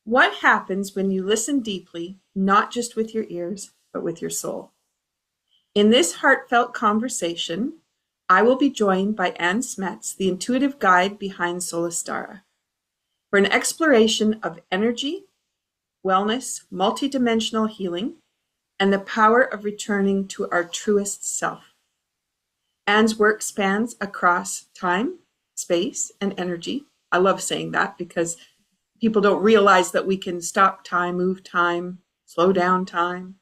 What happens when you listen deeply, not just with your ears, but with your soul? In this heartfelt conversation, I will be joined by Ann Smets, the intuitive guide behind Soulestara, for an exploration of energy, wellness, multidimensional healing, and the power of returning to our truest self. Ann's work spans across time, space, and energy. I love saying that because people don't realize that we can stop time, move time, slow down time.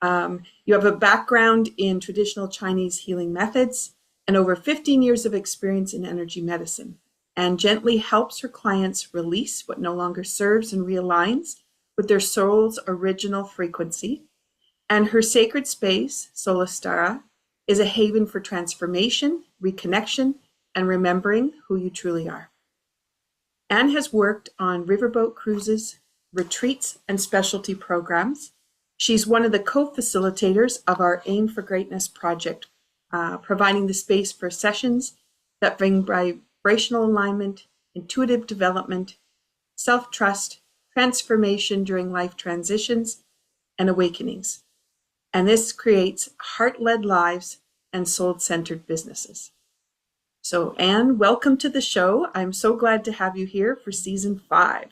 You have a background in traditional Chinese healing methods and over 15 years of experience in energy medicine, and gently helps her clients release what no longer serves and realigns with their soul's original frequency. And her sacred space, Soulestara, is a haven for transformation, reconnection, and remembering who you truly are. Ann has worked on riverboat cruises, retreats, and specialty programs. She's one of the co-facilitators of our Aim for Greatness project, providing the space for sessions that bring vibrational alignment, intuitive development, self-trust, transformation during life transitions, and awakenings. And this creates heart-led lives and soul-centered businesses. So, Ann, welcome to the show. I'm so glad to have you here for season 5.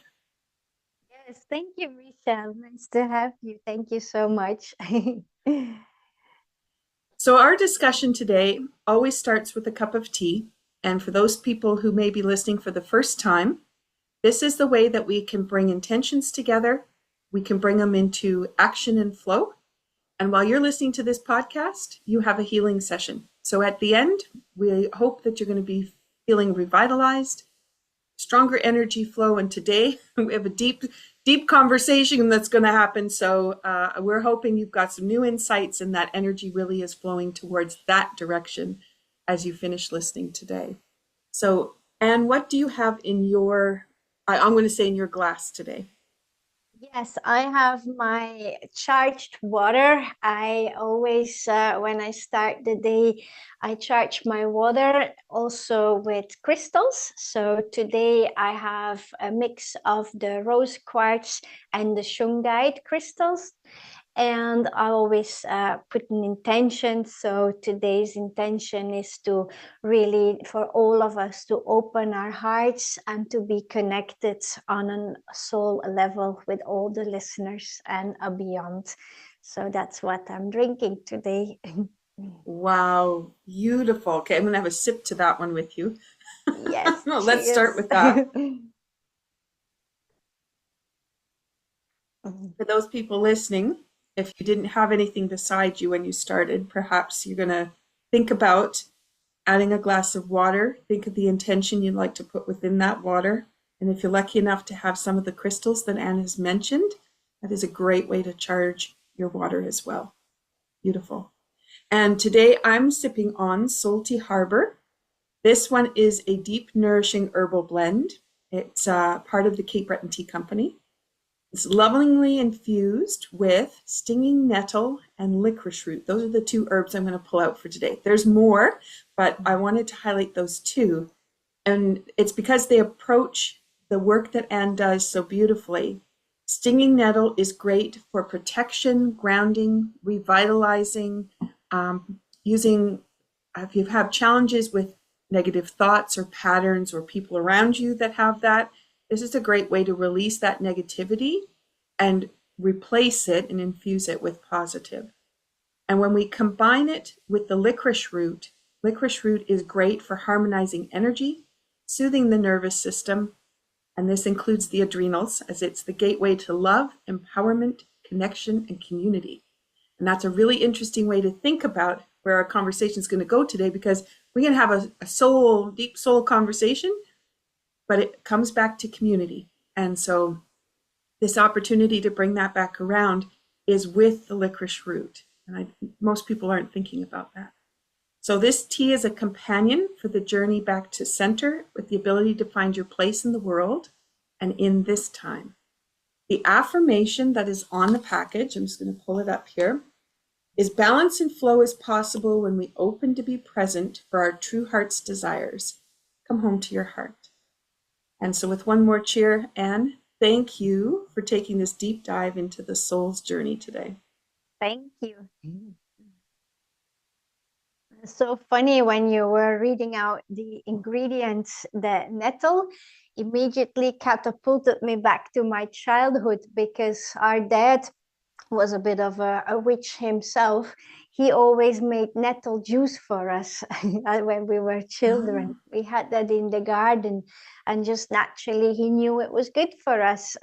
Yes, thank you, Michelle. Nice to have you. Thank you so much. So our discussion today always starts with a cup of tea. And for those people who may be listening for the first time, this is the way that we can bring intentions together. We can bring them into action and flow. And while you're listening to this podcast, you have a healing session. So at the end, we hope that you're going to be feeling revitalized, stronger energy flow. And today we have a deep conversation that's going to happen. So we're hoping you've got some new insights and that energy really is flowing towards that direction as you finish listening today. So, Ann, what do you have in your, I'm going to say in your glass today? Yes, I have my charged water. I always, when I start the day, I charge my water also with crystals. So today I have a mix of the rose quartz and the shungite crystals. And I always put an intention. So today's intention is to really, for all of us, to open our hearts and to be connected on a soul level with all the listeners and beyond. So that's what I'm drinking today. Wow, beautiful. Okay, I'm going to have a sip to that one with you. Yes, Let's start cheers. with that. For those people listening, if you didn't have anything beside you when you started, perhaps you're going to think about adding a glass of water. Think of the intention you'd like to put within that water. And if you're lucky enough to have some of the crystals that Ann has mentioned, that is a great way to charge your water as well. Beautiful. And today I'm sipping on SoulTEA Harbour. This one is a deep, nourishing herbal blend. It's part of the Cape Breton Tea Company. It's lovingly infused with stinging nettle and licorice root. Those are the 2 herbs I'm going to pull out for today. There's more, but I wanted to highlight those 2. And it's because they approach the work that Ann does so beautifully. Stinging nettle is great for protection, grounding, revitalizing, using, if you have challenges with negative thoughts or patterns or people around you that have that, this is a great way to release that negativity and replace it and infuse it with positive. And when we combine it with the licorice root is great for harmonizing energy, soothing the nervous system, and this includes the adrenals, as it's the gateway to love, empowerment, connection, and community. And that's a really interesting way to think about where our conversation is going to go today, because we can have a deep soul conversation, but it comes back to community. And so this opportunity to bring that back around is with the licorice root. And most people aren't thinking about that. So this tea is a companion for the journey back to center, with the ability to find your place in the world and in this time. The affirmation that is on the package, I'm just going to pull it up here, is balance and flow is possible when we open to be present for our true heart's desires. Come home to your heart. And so with one more cheer, Ann, thank you for taking this deep dive into the soul's journey today. Thank you. So funny when you were reading out the ingredients, the nettle immediately catapulted me back to my childhood because our dad was a bit of a witch himself. He always made nettle juice for us when we were children. Oh. We had that in the garden, and just naturally, he knew it was good for us.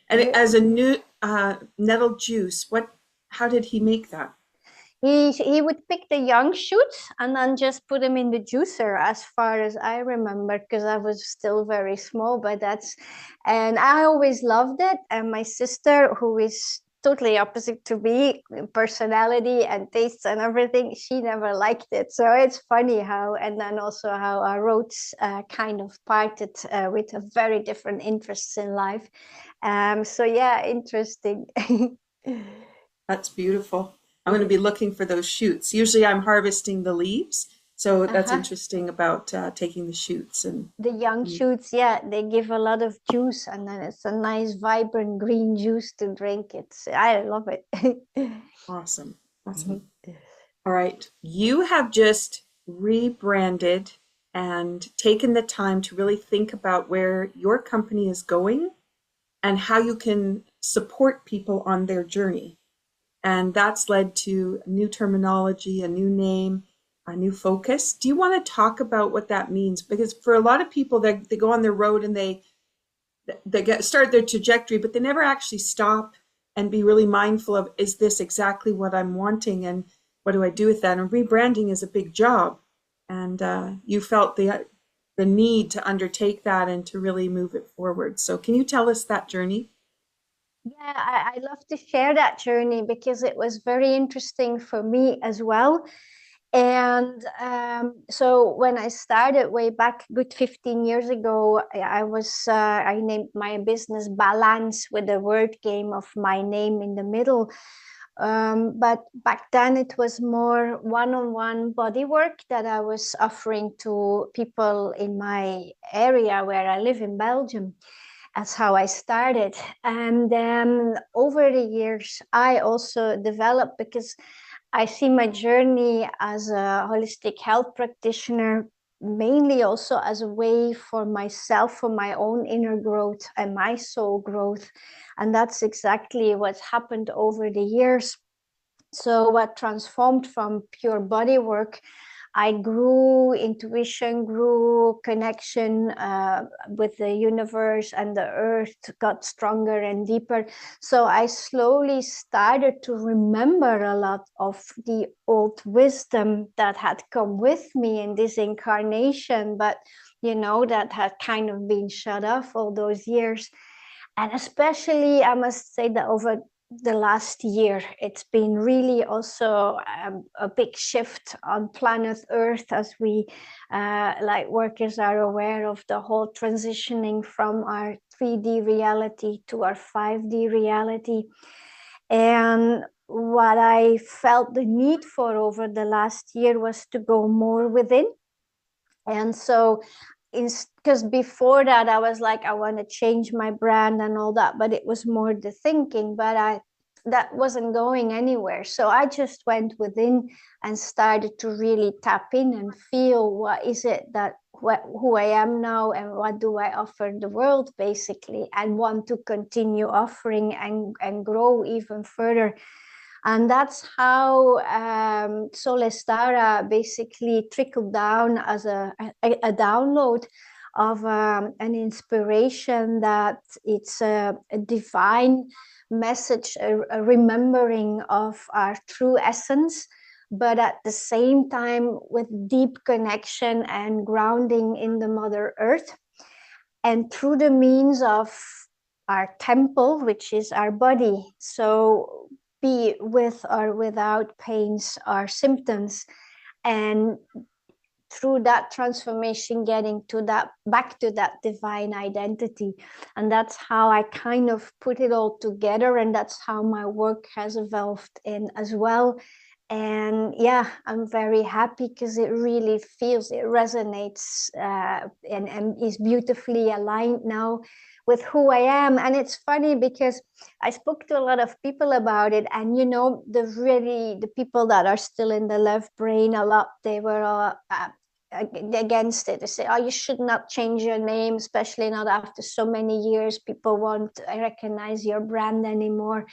And as a new nettle juice, how did he make that? He would pick the young shoots and then just put them in the juicer, as far as I remember, because I was still very small. But and I always loved it. And my sister, who is totally opposite to me in personality and tastes and everything, she never liked it. So it's funny how, and then also how our roads kind of parted with a very different interests in life. So yeah, interesting. That's beautiful. I'm going to be looking for those shoots. Usually I'm harvesting the leaves. So that's Uh-huh. interesting about taking the shoots The young and shoots, yeah, they give a lot of juice, and then it's a nice, vibrant green juice to drink. I love it. awesome. Awesome. All right. You have just rebranded and taken the time to really think about where your company is going and how you can support people on their journey. And that's led to new terminology, a new name, a new focus. Do you want to talk about what that means? Because for a lot of people, they go on their road and they start their trajectory, but they never actually stop and be really mindful of, is this exactly what I'm wanting, and what do I do with that? And rebranding is a big job, and you felt the need to undertake that and to really move it forward. So can you tell us that journey? Yeah, I love to share that journey because it was very interesting for me as well. And so when I started way back, good 15 years ago, I named my business Balance, with the word game of my name in the middle. But back then it was more one-on-one body work that I was offering to people in my area where I live in Belgium. That's how I started. And then over the years, I also developed, because I see my journey as a holistic health practitioner mainly also as a way for myself, for my own inner growth and my soul growth. And that's exactly what's happened over the years. So what transformed from pure body work, I grew intuition, grew connection with the universe and the earth, got stronger and deeper. So I slowly started to remember a lot of the old wisdom that had come with me in this incarnation, but that had kind of been shut off all those years. And especially, I must say that over the last year, it's been really also a big shift on planet Earth, as we, like workers, are aware of the whole transitioning from our 3D reality to our 5D reality. And what I felt the need for over the last year was to go more within. And so, because before that I was like, I want to change my brand and all that, but it was more the thinking, but that wasn't going anywhere. So I just went within and started to really tap in and feel, what is it that who I am now, and what do I offer the world, basically, and want to continue offering and grow even further. And that's how Soulestara basically trickled down as a download of an inspiration, that it's a divine message, a remembering of our true essence, but at the same time with deep connection and grounding in the Mother Earth. And through the means of our temple, which is our body. So be with or without pains or symptoms. And through that transformation, getting to that, back to that divine identity. And that's how I kind of put it all together. And that's how my work has evolved in as well. And yeah, I'm very happy because it really feels, it resonates, and is beautifully aligned now with who I am. And it's funny because I spoke to a lot of people about it, and the people that are still in the left brain a lot, they were against it. They say, oh, you should not change your name, especially not after so many years. People won't recognize your brand anymore.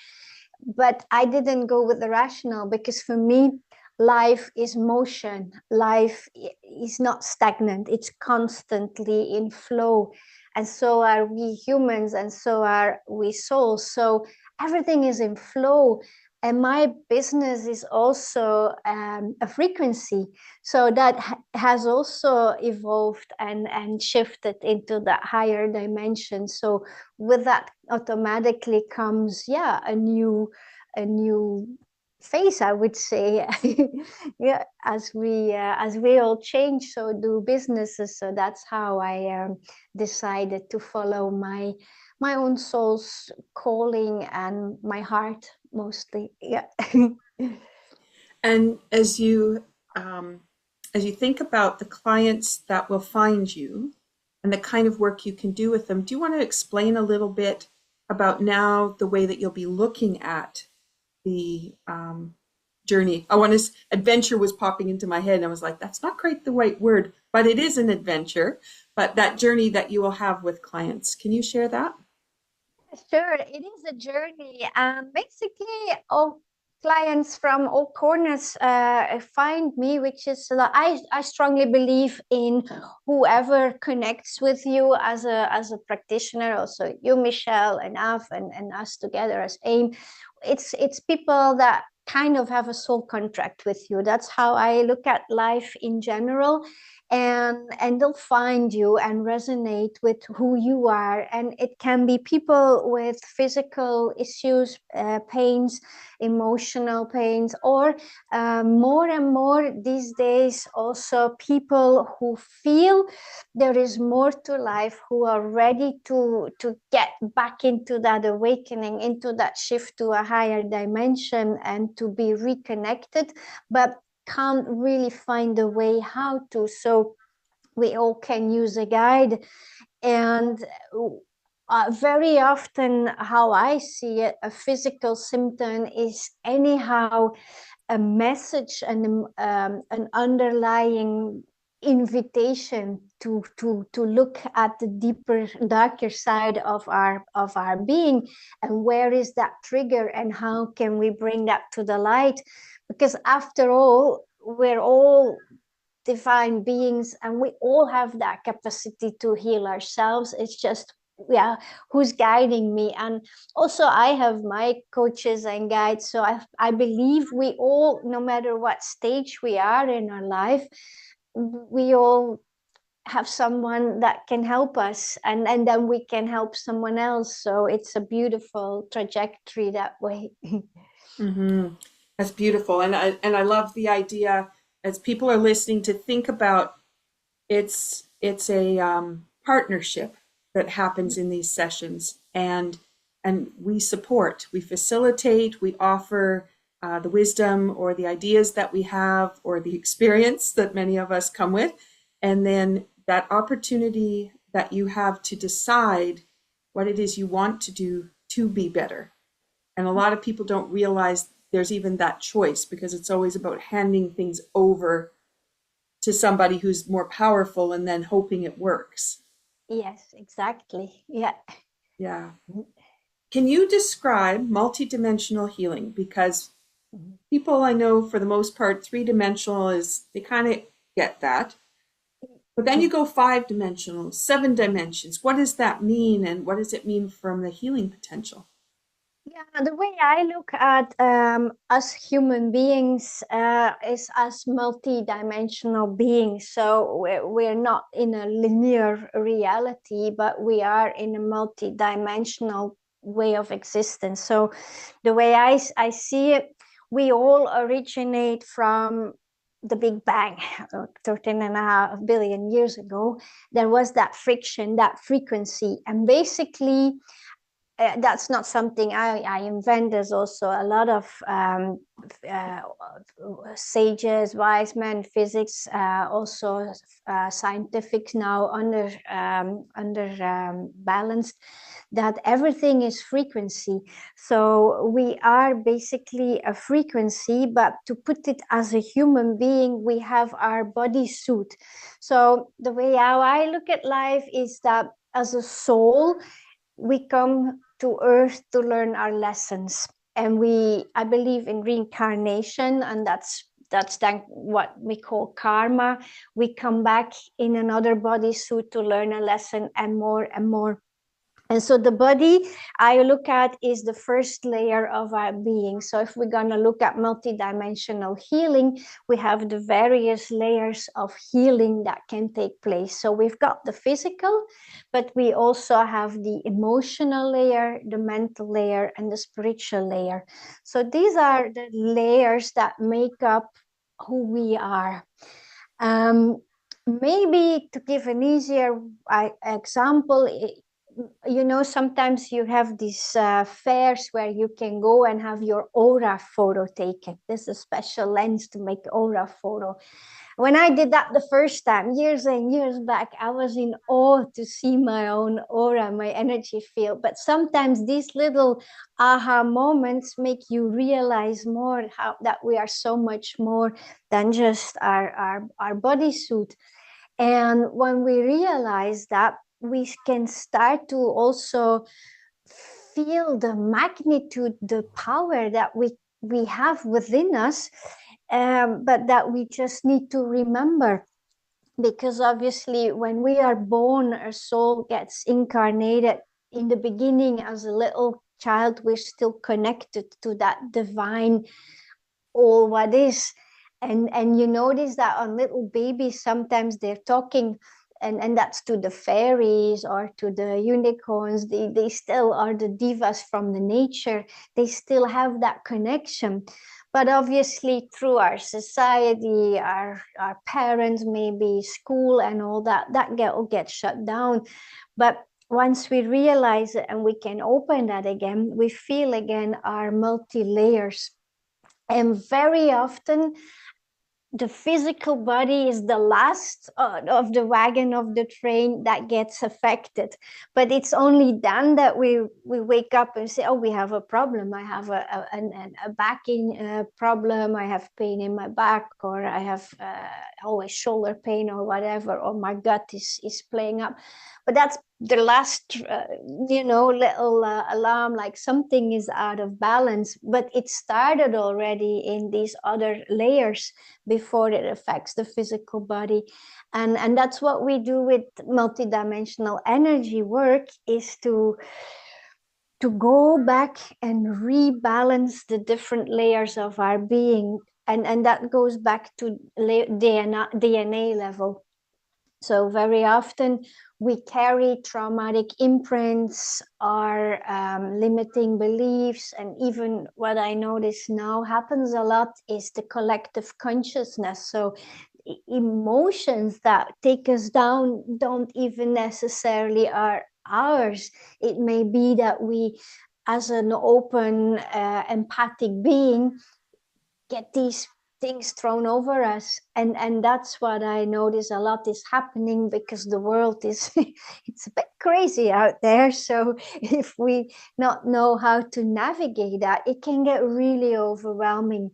But I didn't go with the rational, because for me, life is motion. Life is not stagnant, it's constantly in flow. And so are we humans, and so are we souls. So everything is in flow. And my business is also a frequency. So that has also evolved and shifted into that higher dimension. So with that automatically comes, yeah, a new phase, I would say. Yeah, as we all change, so do businesses. So that's how I decided to follow my own soul's calling and my heart mostly. Yeah. And as you think about the clients that will find you and the kind of work you can do with them, do you want to explain a little bit about now the way that you'll be looking at the journey? Adventure was popping into my head, and I was like, that's not quite the right word, but it is an adventure. But that journey that you will have with clients, can you share that? Sure, it is a journey. Basically, all clients from all corners find me, which is I strongly believe in whoever connects with you as a practitioner. Also, you, Michelle, and Av, and us together as AIM. It's people that kind of have a soul contract with you. That's how I look at life in general, and they'll find you and resonate with who you are. And it can be people with physical issues, pains, emotional pains, or more and more these days also people who feel there is more to life, who are ready to get back into that awakening, into that shift to a higher dimension, and to be reconnected, but can't really find a way how to. So we all can use a guide. And very often, how I see it, a physical symptom is anyhow a message and an underlying invitation to look at the deeper, darker side of our being, and where is that trigger, and how can we bring that to the light? Because after all, we're all divine beings, and we all have that capacity to heal ourselves. It's just, yeah, who's guiding me? And also I have my coaches and guides. So I believe we all, no matter what stage we are in our life, we all have someone that can help us, and then we can help someone else. So it's a beautiful trajectory that way. Mm-hmm. That's beautiful, and I love the idea as people are listening to think about it's a partnership that happens in these sessions, and we support, we facilitate, we offer the wisdom or the ideas that we have or the experience that many of us come with, and then that opportunity that you have to decide what it is you want to do to be better. And a lot of people don't realize there's even that choice, because it's always about handing things over to somebody who's more powerful and then hoping it works. Yes, exactly. Yeah. Yeah. Can you describe multidimensional healing? Because people I know, for the most part, three-dimensional is, they kind of get that. But then you go five-dimensional, seven dimensions. What does that mean? And what does it mean from the healing potential? Yeah, the way I look at us human beings is as multi-dimensional beings. So we're not in a linear reality, but we are in a multi-dimensional way of existence. So the way I see it, we all originate from the Big Bang, 13.5 billion years ago. There was that friction, that frequency, and basically that's not something I invent. There's also a lot of uh, sages, wise men, physics, also scientific now under balanced, that everything is frequency. So we are basically a frequency, but to put it as a human being, we have our body suit. So the way how I look at life is that as a soul, we come to earth to learn our lessons, and I believe in reincarnation, and that's then what we call karma. We come back in another bodysuit to learn a lesson, and more and more. And so the body I look at is the first layer of our being. So if we're going to look at multidimensional healing, we have the various layers of healing that can take place. So we've got the physical, but we also have the emotional layer, the mental layer, and the spiritual layer. So these are the layers that make up who we are. Maybe to give an easier example, sometimes you have these fairs where you can go and have your aura photo taken. There's a special lens to make aura photo. When I did that the first time, years and years back, I was in awe to see my own aura, my energy field. But sometimes these little aha moments make you realize more how that we are so much more than just our bodysuit. And when we realize that, we can start to also feel the magnitude, the power that we have within us, but that we just need to remember. Because obviously, when we are born, our soul gets incarnated. In the beginning, as a little child, we're still connected to that divine all what is. And you notice that on little babies, sometimes they're talking, and that's to the fairies or to the unicorns. They still are the divas from the nature. They still have that connection. But obviously, through our society, our parents, maybe school and all that, all gets shut down. But once we realize it and we can open that again, we feel again our multi-layers. And very often, the physical body is the last of the wagon of the train that gets affected. But it's only then that we wake up and say, oh, we have a problem. I have a backing problem. I have pain in my back, or I have always shoulder pain, or whatever, or my gut is playing up. But that's the last little alarm, like something is out of balance. But it started already in these other layers before it affects the physical body. And that's what we do with multidimensional energy work, is to go back and rebalance the different layers of our being. And that goes back to DNA level. So very often we carry traumatic imprints or limiting beliefs. And even what I notice now happens a lot is the collective consciousness. So emotions that take us down don't even necessarily are ours. It may be that we, as an open, empathic being, get these things thrown over us, and that's what I notice a lot is happening, because the world is it's a bit crazy out there. So if we not know how to navigate that, it can get really overwhelming.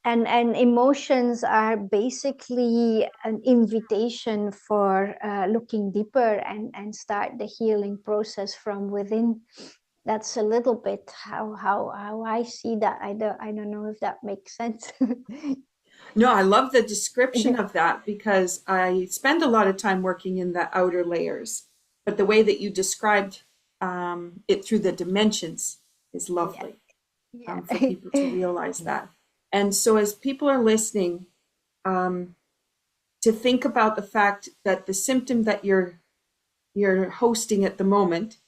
And emotions are basically an invitation for looking deeper and start the healing process from within. That's a little bit how I see that. I don't know if that makes sense. No, I love the description of that, because I spend a lot of time working in the outer layers. But the way that you described it through the dimensions is lovely, Yeah. for people to realize that. And so as people are listening, to think about the fact that the symptom that you're hosting at the moment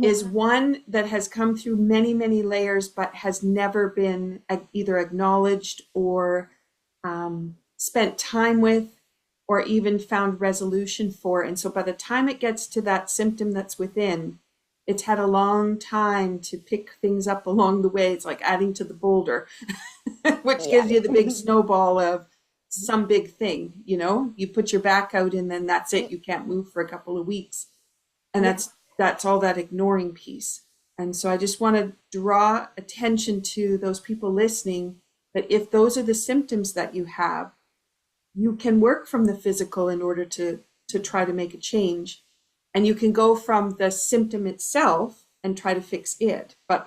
is one that has come through many, many layers, but has never been either acknowledged or spent time with, or even found resolution for. And so by the time it gets to that symptom that's within, it's had a long time to pick things up along the way. It's like adding to the boulder, which Yeah. gives you the big snowball of some big thing, you know? You put your back out and then that's it. You can't move for a couple of weeks. And Yeah. that's all that ignoring piece. And so I just want to draw attention to those people listening that if those are the symptoms that you have, you can work from the physical in order to try to make a change. And you can go from the symptom itself and try to fix it. But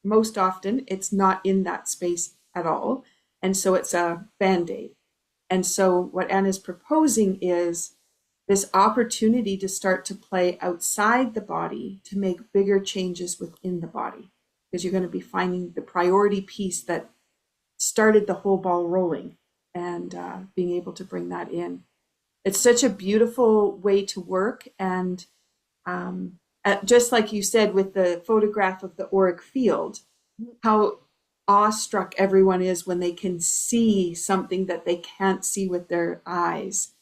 most often, it's not in that space at all. And so it's a band-aid. And so what Anne is proposing is this opportunity to start to play outside the body to make bigger changes within the body. Because you're going to be finding the priority piece that started the whole ball rolling and being able to bring that in. It's such a beautiful way to work. And just like you said with the photograph of the auric field, how awestruck everyone is when they can see something that they can't see with their eyes.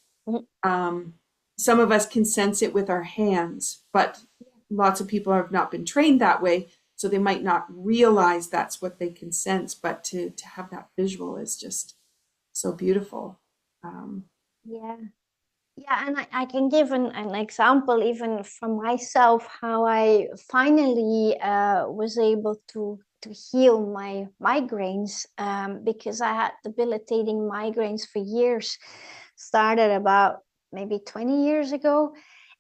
Some of us can sense it with our hands, but lots of people have not been trained that way, so they might not realize that's what they can sense. But to have that visual is just so beautiful. Yeah. Yeah, and I can give an example even from myself, how I finally was able to heal my migraines, because I had debilitating migraines for years. Started about maybe 20 years ago.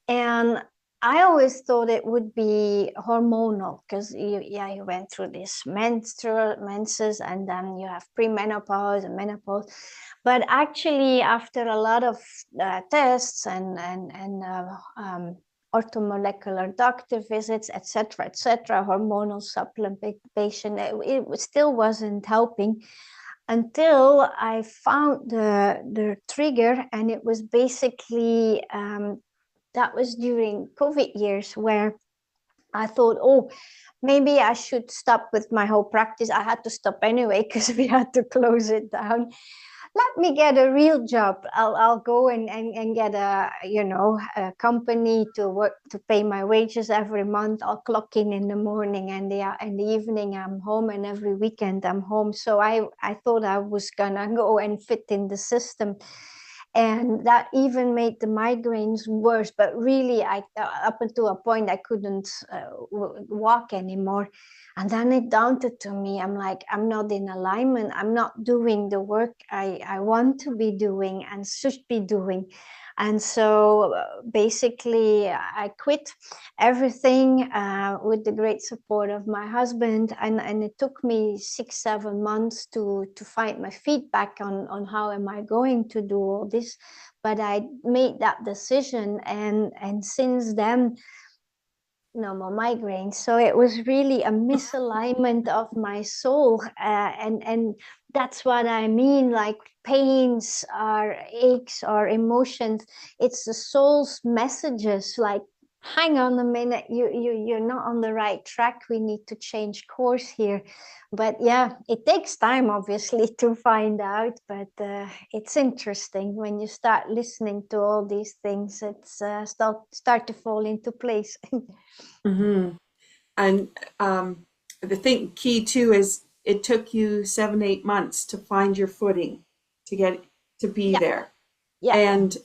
And I always thought it would be hormonal because you went through this menses, and then you have premenopause and menopause. But actually, after a lot of tests and orthomolecular doctor visits, etc., hormonal supplementation, it still wasn't helping until I found the trigger, and it was basically that was during COVID years where I thought, oh, maybe I should stop with my whole practice. I had to stop anyway because we had to close it down. Let me get a real job. I'll go and get a company to work to pay my wages every month. I'll clock in the morning, and in the evening I'm home, and every weekend I'm home. So I thought I was gonna go and fit in the system. And that even made the migraines worse. But really, I up until a point I couldn't walk anymore. And then it dawned to me, I'm like, I'm not in alignment. I'm not doing the work I want to be doing and should be doing. And so basically, I quit everything with the great support of my husband. And it took me 6-7 months to find my feet back on how am I going to do all this. But I made that decision. And since then, no more migraines. So it was really a misalignment of my soul. And that's what I mean, like pains or aches or emotions. It's the soul's messages, like, hang on a minute, you're not on the right track. We need to change course here. But yeah, it takes time, obviously, to find out. But it's interesting when you start listening to all these things. It's start to fall into place. Mm-hmm. And the thing key too is it took you 7-8 months to find your footing, to get to be Yeah, there. yeah, And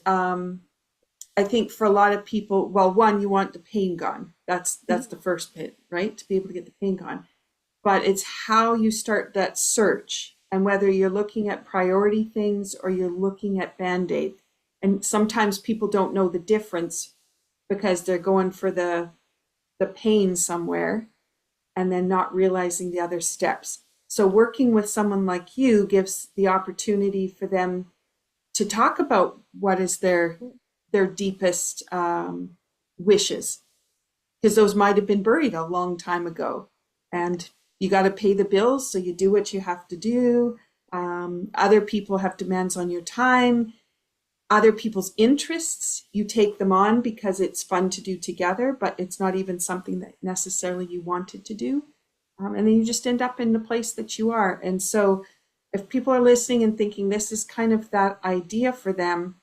I think for a lot of people, well, one, you want the pain gone. That's the first bit, right? To be able to get the pain gone. But it's how you start that search, and whether you're looking at priority things or you're looking at band-aid. And sometimes people don't know the difference because they're going for the pain somewhere and then not realizing the other steps. So working with someone like you gives the opportunity for them to talk about what is their deepest wishes, because those might have been buried a long time ago, and you got to pay the bills, so you do what you have to do. Other people have demands on your time, other people's interests. You take them on because it's fun to do together, but it's not even something that necessarily you wanted to do. And then you just end up in the place that you are. And so if people are listening and thinking this is kind of that idea for them,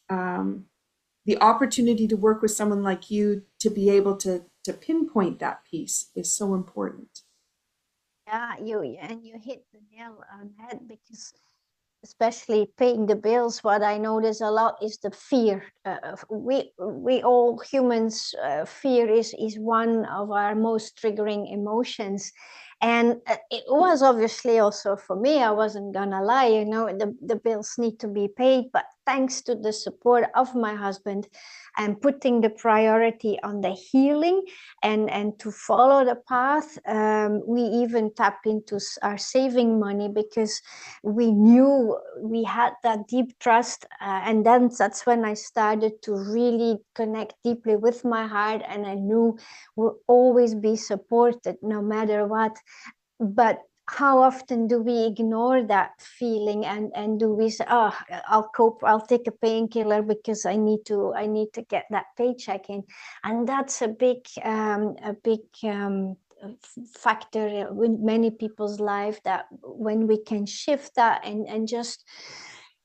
the opportunity to work with someone like you to be able to to pinpoint that piece is so important. Yeah, you hit the nail on the head, because especially paying the bills, what I notice a lot is the fear. We all humans, fear is one of our most triggering emotions. And it was obviously also for me, I wasn't gonna lie, the bills need to be paid, but thanks to the support of my husband and putting the priority on the healing and to follow the path, we even tap into our saving money, because we knew we had that deep trust, and then that's when I started to really connect deeply with my heart, and I knew we'll always be supported no matter what. But how often do we ignore that feeling, and do we say, oh, I'll cope, I'll take a painkiller because I need to get that paycheck in. And that's a big factor in many people's life, that when we can shift that and just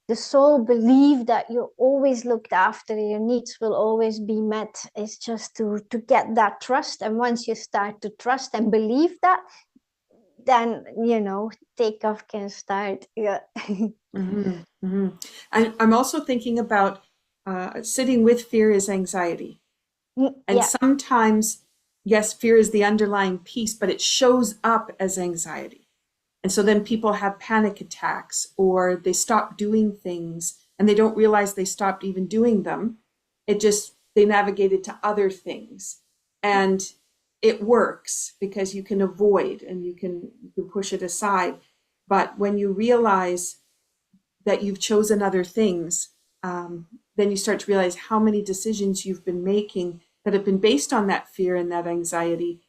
the soul believe that you're always looked after, your needs will always be met. It's just to get that trust. And once you start to trust and believe that, then takeoff can start. Yeah. Mm-hmm, mm-hmm. I'm also thinking about sitting with fear is anxiety. And Yeah, sometimes, yes, fear is the underlying piece, but it shows up as anxiety. And so then people have panic attacks, or they stop doing things and they don't realize they stopped even doing them. They navigated to other things. And it works because you can avoid and you can push it aside. But when you realize that you've chosen other things, then you start to realize how many decisions you've been making that have been based on that fear and that anxiety,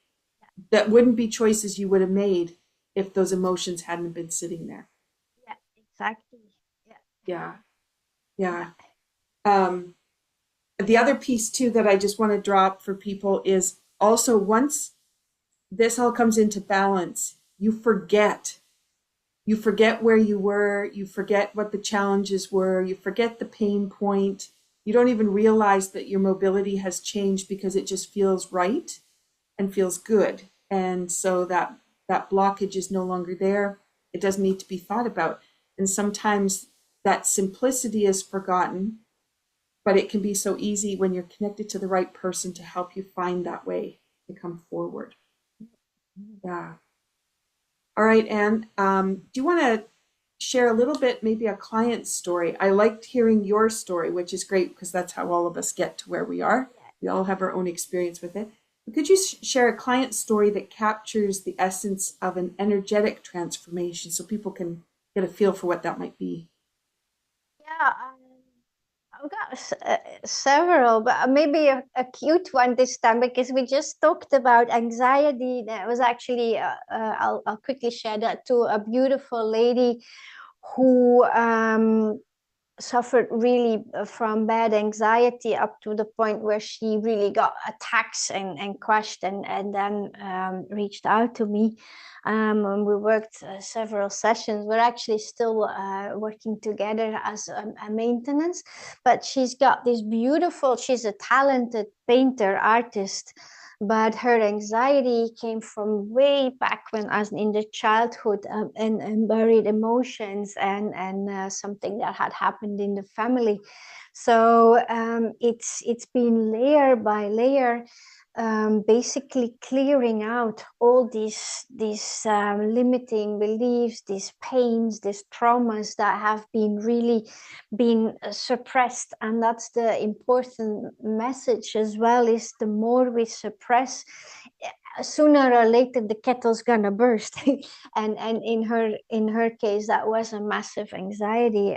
that wouldn't be choices you would have made if those emotions hadn't been sitting there. yeah, exactly. Yeah, Yeah, yeah, yeah. Um, the other piece too that I just want to drop for people is also, once this all comes into balance, you forget where you were, you forget what the challenges were, you forget the pain point. You don't even realize that your mobility has changed because it just feels right and feels good. And so that blockage is no longer there. It doesn't need to be thought about. And sometimes that simplicity is forgotten, but it can be so easy when you're connected to the right person to help you find that way to come forward. Yeah. All right, Anne, do you want to share a little bit, maybe a client story? I liked hearing your story, which is great because that's how all of us get to where we are. We all have our own experience with it. But could you share a client story that captures the essence of an energetic transformation so people can get a feel for what that might be? yeah. I've got several, but maybe a cute one this time, because we just talked about anxiety. That was actually, I'll quickly share that to a beautiful lady who suffered really from bad anxiety, up to the point where she really got attacks and crashed, and then reached out to me. And we worked several sessions. We're actually still working together as a maintenance, but she's got this beautiful, she's a talented painter, artist, but her anxiety came from way back when, as in the childhood, and buried emotions, and something that had happened in the family. So it's been layer by layer, basically clearing out all these limiting beliefs, these pains, these traumas that have been really been suppressed. And that's the important message as well, is the more we suppress, sooner or later the kettle's gonna burst. And in her case, that was a massive anxiety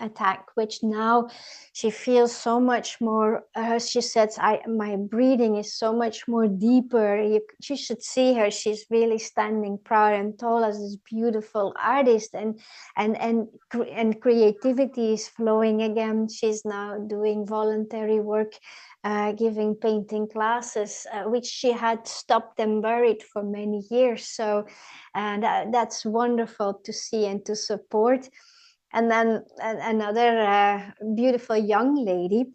attack, which now she feels so much more. She says, my breathing is so much more deeper. You should see her. She's really standing proud and tall as this beautiful artist, and creativity is flowing again. She's now doing voluntary work, giving painting classes, which she had stopped and buried for many years. So that's wonderful to see and to support. And then another beautiful young lady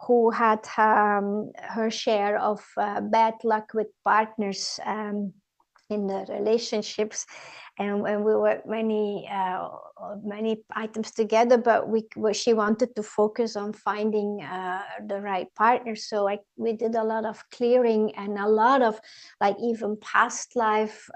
who had her share of bad luck with partners in the relationships, and we worked many items together, but she wanted to focus on finding the right partner. So we did a lot of clearing and a lot of like even past life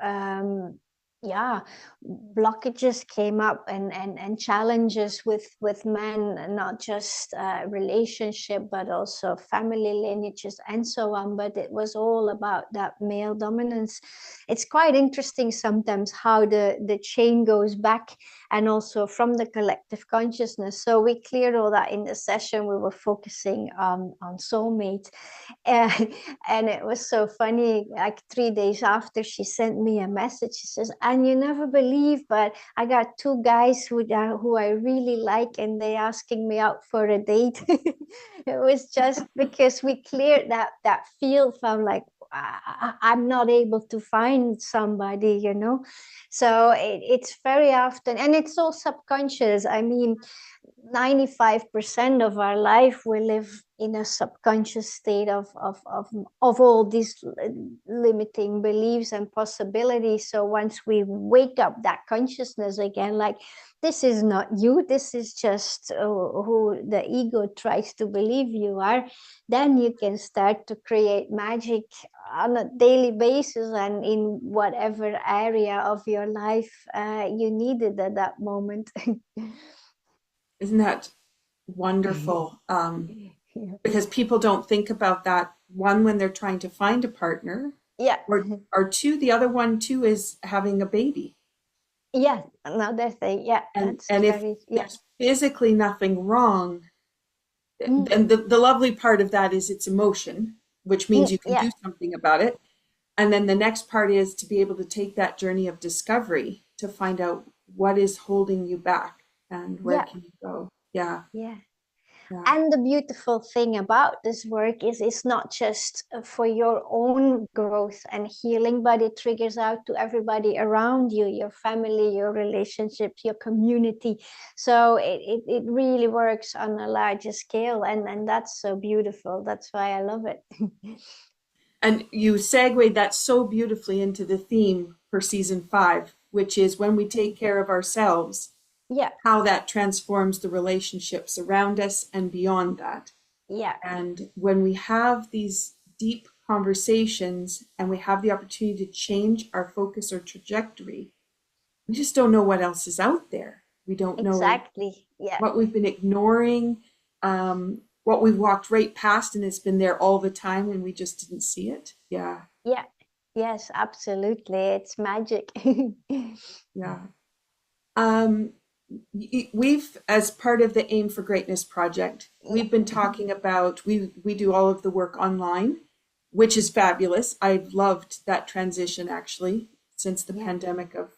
blockages came up, and challenges with men, not just relationship but also family lineages and so on. But it was all about that male dominance. It's quite interesting sometimes how the chain goes back, and also from the collective consciousness. So we cleared all that in the session. We were focusing on soulmate. And it was so funny, like 3 days after, she sent me a message. She says, and you never believe, but I got two guys who I really like, and they asking me out for a date. It was just because we cleared that field from like, I'm not able to find somebody, so it's very often, and it's all subconscious. I mean, 95% of our life we live in a subconscious state of all these limiting beliefs and possibilities. So once we wake up that consciousness again, like, this is not you, this is just who the ego tries to believe you are, then you can start to create magic on a daily basis and in whatever area of your life you needed at that moment. Isn't that wonderful? Yeah. Because people don't think about that. One, when they're trying to find a partner, Yeah. or two, the other one too is having a baby. Yeah, another thing. Yeah, that's And if very, yeah. there's physically nothing wrong, Mm, then the lovely part of that is it's emotion, which means you can yeah, do something about it. And then the next part is to be able to take that journey of discovery to find out what is holding you back and where yeah, can you go. Yeah, yeah. yeah. And the beautiful thing about this work is it's not just for your own growth and healing, but it triggers out to everybody around you, your family, your relationships, your community. So it really works on a larger scale, and that's so beautiful. That's why I love it. And you segued that so beautifully into the theme for season 5, which is when we take care of ourselves, Yeah, how that transforms the relationships around us and beyond that. yeah, And when we have these deep conversations and we have the opportunity to change our focus or trajectory, we just don't know what else is out there. We don't know exactly. Yeah. what we've been ignoring, what we've walked right past and it's been there all the time and we just didn't see it. Yeah, Yeah, yes, absolutely. It's magic. yeah. Um, we've, as part of the Aim for Greatness project, Yeah. we've been talking about, we do all of the work online, which is fabulous. I've loved that transition actually since the Yeah, pandemic of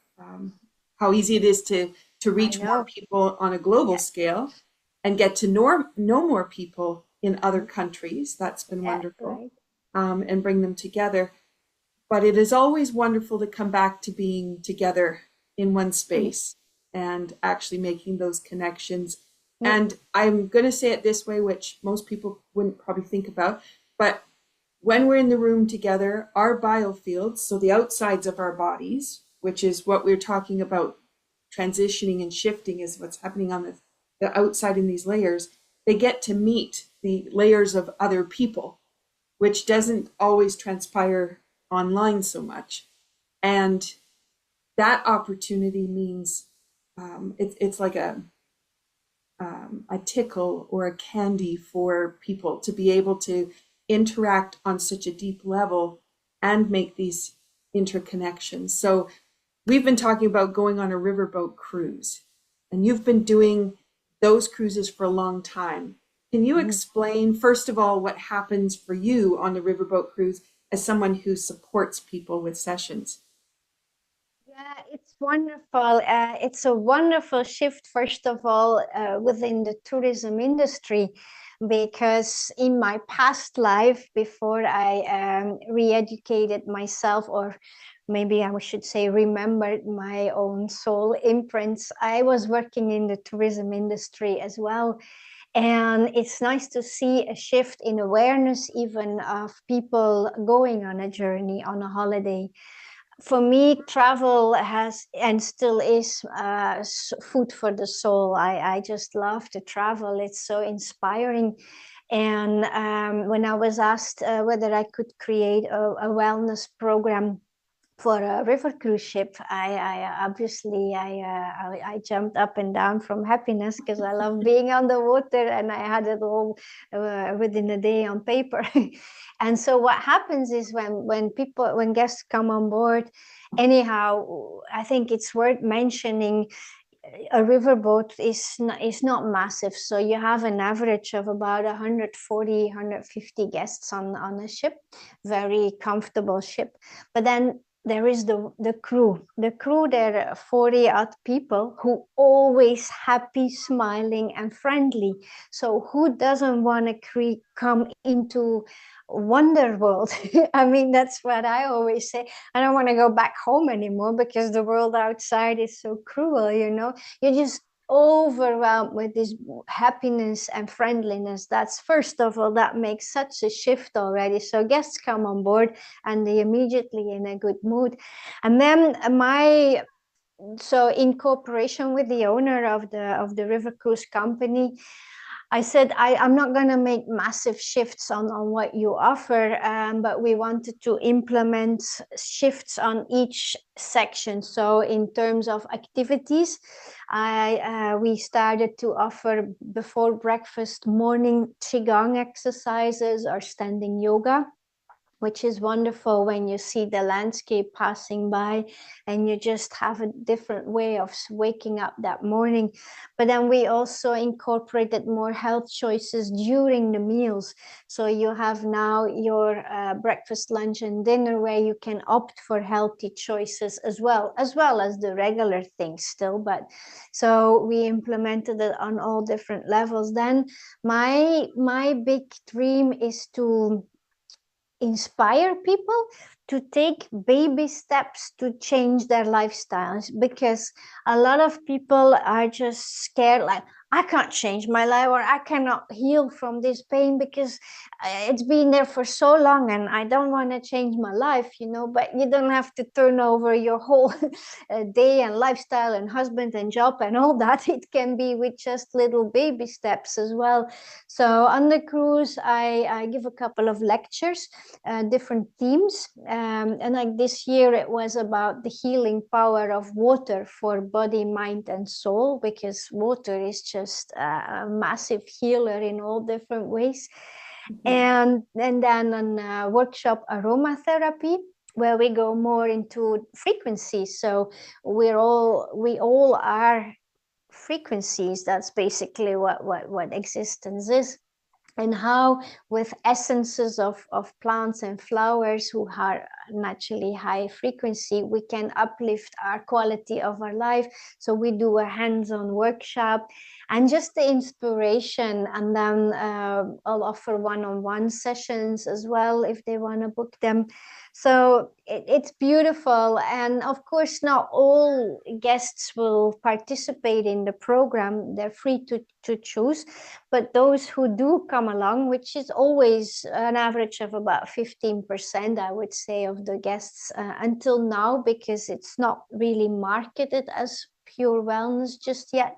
how easy it is to I reach more know. people on a global Yeah, scale and get to know more people in other countries. That's been yeah, wonderful, right. and bring them together. But it is always wonderful to come back to being together in one Mm, space and actually making those connections. mm, And I'm going to say it this way, which most people wouldn't probably think about, but when we're in the room together, our biofields, so the outsides of our bodies, which is what we're talking about, transitioning and shifting is what's happening on the outside in these layers, they get to meet the layers of other people, which doesn't always transpire online so much. And that opportunity means it's like a tickle or a candy for people to be able to interact on such a deep level and make these interconnections. So we've been talking about going on a riverboat cruise, and you've been doing those cruises for a long time. Can you mm. explain, first of all, what happens for you on the riverboat cruise as someone who supports people with sessions? Yeah, it's wonderful. It's a wonderful shift, first of all, within the tourism industry, because in my past life, before I re-educated myself, or maybe I should say remembered my own soul imprints, I was working in the tourism industry as well. And it's nice to see a shift in awareness, even of people going on a journey, on a holiday. For me, travel has and still is food for the soul. I just love to travel. It's so inspiring. And when I was asked whether I could create a wellness program for a river cruise ship, I obviously I jumped up and down from happiness because I love being on the water, and I had it all within a day on paper. And so what happens is when guests come on board, anyhow, I think it's worth mentioning a riverboat is not massive, so you have an average of about 140 150 guests on a ship, very comfortable ship. But then there is the crew. There are 40 odd people who always happy, smiling and friendly. So who doesn't want to come into wonder world? I mean, that's what I always say. I don't want to go back home anymore because the world outside is so cruel, you're just overwhelmed with this happiness and friendliness. That's first of all, that makes such a shift already. So guests come on board and they immediately in a good mood. And then so in cooperation with the owner of the river cruise company, I said, I'm not going to make massive shifts on what you offer, but we wanted to implement shifts on each section. So in terms of activities, we started to offer before breakfast morning qigong exercises or standing yoga, which is wonderful when you see the landscape passing by and you just have a different way of waking up that morning. But then we also incorporated more health choices during the meals. So you have now your breakfast, lunch and dinner where you can opt for healthy choices as well as the regular things still. But so we implemented it on all different levels. Then my big dream is to inspire people to take baby steps to change their lifestyles, because a lot of people are just scared, like, I can't change my life, or I cannot heal from this pain because it's been there for so long and I don't want to change my life, but you don't have to turn over your whole day and lifestyle and husband and job and all that. It can be with just little baby steps as well. So on the cruise, I give a couple of lectures, different themes. And like this year, it was about the healing power of water for body, mind, and soul, because water is just a massive healer in all different ways. And then on a workshop, aromatherapy, where we go more into frequencies. So we all are frequencies. That's basically what existence is. And how with essences of plants and flowers who are naturally high frequency, we can uplift our quality of our life. So we do a hands-on workshop and just the inspiration. And then I'll offer one-on-one sessions as well if they want to book them. So it's beautiful. And of course, not all guests will participate in the program. They're free to choose. But those who do come along, which is always an average of about 15%, I would say, of the guests until now, because it's not really marketed as pure wellness just yet.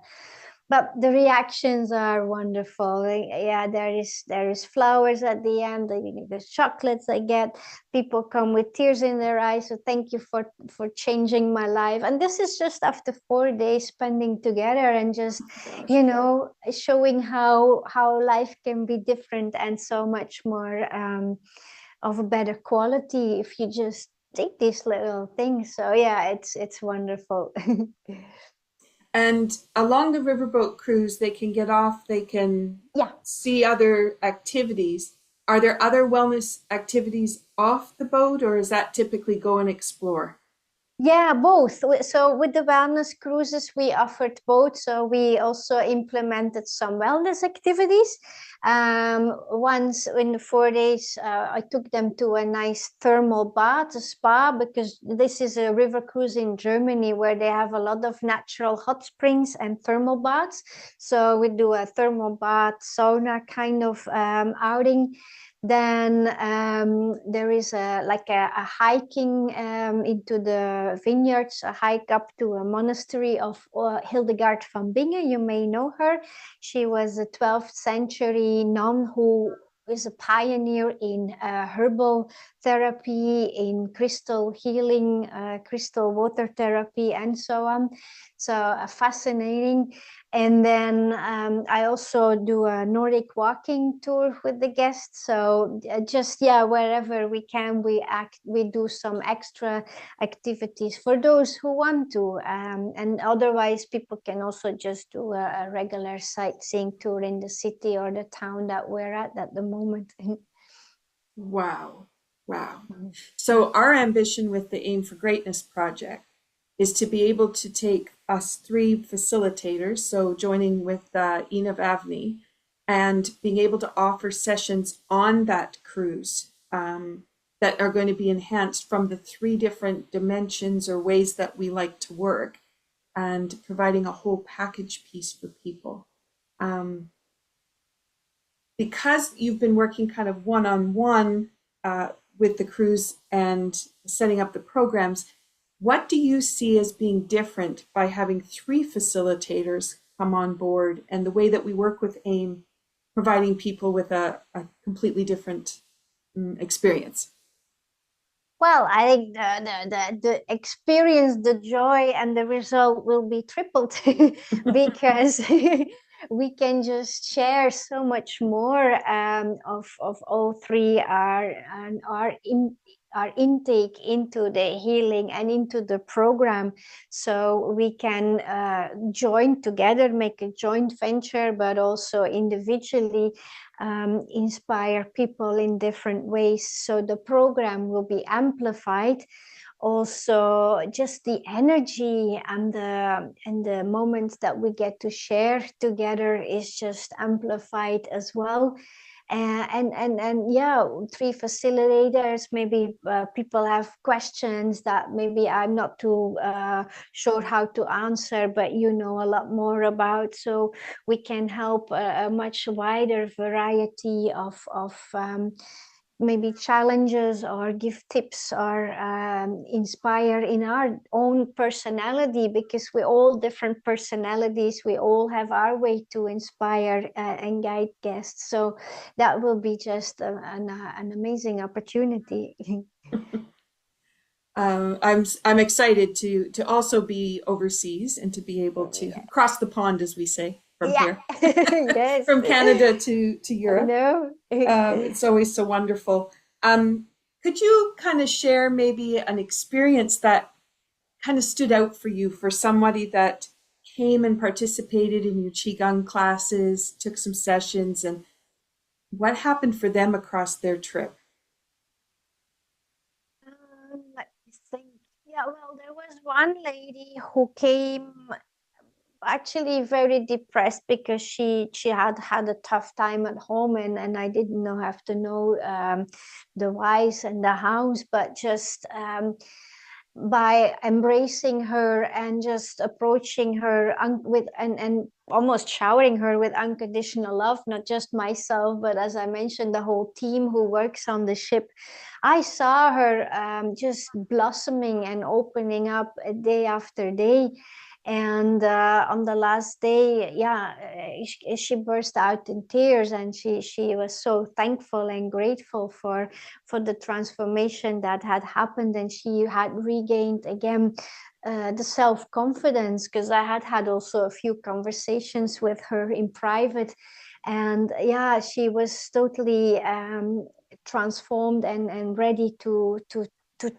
But the reactions are wonderful. Yeah, there is flowers at the end. There's chocolates I get. People come with tears in their eyes. So thank you for changing my life. And this is just after 4 days spending together and just, showing how life can be different and so much more of a better quality if you just take these little things. So yeah, it's wonderful. And along the riverboat cruise, they can get off, they can Yeah. see other activities. Are there other wellness activities off the boat, or is that typically go and explore? Yeah, both. So with the wellness cruises, we offered both. So we also implemented some wellness activities. Once in the 4 days, I took them to a nice thermal bath, a spa, because this is a river cruise in Germany where they have a lot of natural hot springs and thermal baths. So we do a thermal bath, sauna kind of outing. Then there is a hiking into the vineyards, a hike up to a monastery of Hildegard van Bingen. You may know her. She was a 12th century nun who is a pioneer in herbal therapy, in crystal healing, crystal water therapy, and so on. So fascinating. And then I also do a Nordic walking tour with the guests. So just, yeah, wherever we can, we do some extra activities for those who want to. And otherwise, people can also just do a regular sightseeing tour in the city or the town that we're at the moment. Wow. Wow. So our ambition with the Aim for Greatness project is to be able to take us three facilitators, so joining with Ina Vavni, and being able to offer sessions on that cruise that are going to be enhanced from the three different dimensions or ways that we like to work, and providing a whole package piece for people. Um, because you've been working kind of one-on-one with the cruise and setting up the programs, what do you see as being different by having three facilitators come on board and the way that we work with AIM, providing people with a completely different experience? Well, I think the experience, the joy, and the result will be tripled because we can just share so much more of all three our intake into the healing and into the program, so we can join together, make a joint venture, but also individually inspire people in different ways. So the program will be amplified. Also, just the energy and the moments that we get to share together is just amplified as well. And yeah, three facilitators, maybe people have questions that maybe I'm not too sure how to answer, but you know a lot more about, so we can help a much wider variety of maybe challenges or give tips or inspire in our own personality, because we're all different personalities. We all have our way to inspire and guide guests. So that will be just an amazing opportunity. I'm excited to also be overseas and to be able to Yeah. cross the pond, as we say, from Yeah. here, Yes. from Canada to I Europe. know. It's always so wonderful. Could you kind of share maybe an experience that kind of stood out for you, for somebody that came and participated in your Qigong classes, took some sessions, and what happened for them across their trip? Let me think. Yeah, well, there was one lady who came actually very depressed because she had had a tough time at home, and I didn't know have to know the whys and the hows, but just by embracing her and just approaching her with and almost showering her with unconditional love, not just myself, but as I mentioned, the whole team who works on the ship. I saw her just blossoming and opening up day after day. And on the last day, yeah, she burst out in tears, and she was so thankful and grateful for the transformation that had happened, and she had regained again the self-confidence, because I had had also a few conversations with her in private, and yeah, she was totally transformed and ready to